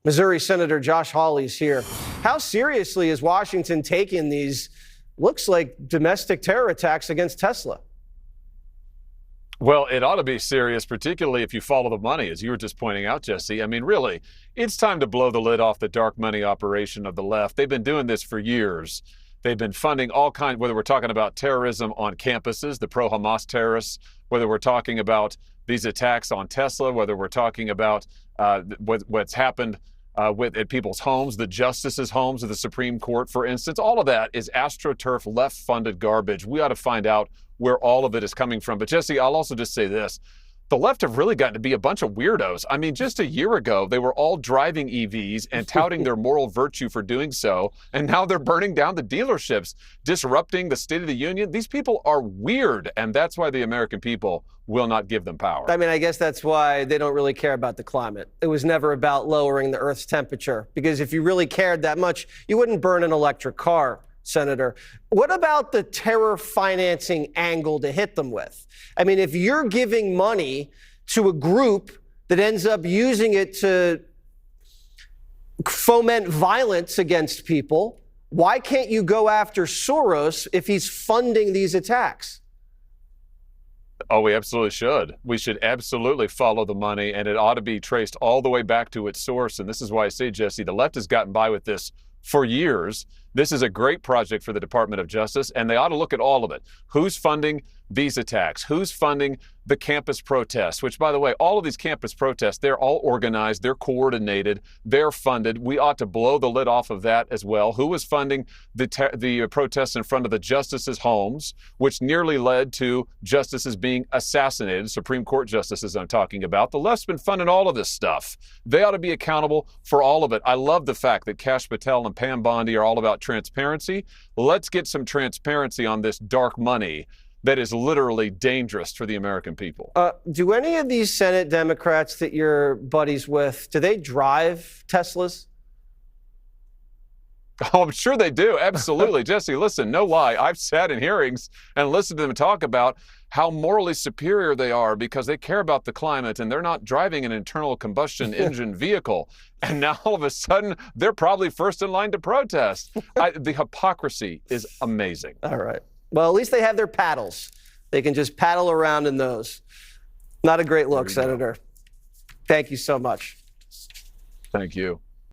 Missouri Senator Josh Hawley's here. How seriously is Washington taking these, looks like, domestic terror attacks against Tesla? Well, it ought to be serious, particularly if you follow the money, as you were just pointing out, Jesse. I mean, really, it's time to blow the lid off the dark money operation of the left. They've been doing this for years. They've been funding all kinds, whether we're talking about terrorism on campuses, the pro-Hamas terrorists, whether we're talking about these attacks on Tesla, whether we're talking about what's happened at people's homes, the justices' homes of the Supreme Court, for instance. All of that is AstroTurf left-funded garbage. We ought to find out where all of it is coming from. But Jesse, I'll also just say this. The left have really gotten to be a bunch of weirdos. I mean, just a year ago, they were all driving EVs and touting their moral virtue for doing so. And now they're burning down the dealerships, disrupting the State of the Union. These people are weird. And that's why the American people will not give them power. I mean, I guess that's why they don't really care about the climate. It was never about lowering the Earth's temperature, because if you really cared that much, you wouldn't burn an electric car, Senator. What about the terror financing angle to hit them with? I mean, if you're giving money to a group that ends up using it to foment violence against people, why can't you go after Soros if he's funding these attacks? Oh, we absolutely should. We should absolutely follow the money, and it ought to be traced all the way back to its source. And this is why I say, Jesse, the left has gotten by with this for years. This is a great project for the Department of Justice, and they ought to look at all of it. Who's funding these attacks? Who's funding the campus protests? Which, by the way, all of these campus protests, they're all organized, they're coordinated, they're funded. We ought to blow the lid off of that as well. Who was funding the protests in front of the justices' homes, which nearly led to justices being assassinated, Supreme Court justices I'm talking about? The left's been funding all of this stuff. They ought to be accountable for all of it. I love the fact that Kash Patel and Pam Bondi are all about transparency. Let's get some transparency on this dark money that is literally dangerous for the American people. Do any of these Senate Democrats that you're buddies with, do they drive Teslas? Oh, I'm sure they do. Absolutely. Jesse, listen, no lie. I've sat in hearings and listened to them talk about how morally superior they are because they care about the climate and they're not driving an internal combustion engine vehicle. And now all of a sudden, they're probably first in line to protest. The hypocrisy is amazing. All right. Well, at least they have their paddles. They can just paddle around in those. Not a great look, Senator. Thank you so much. Thank you.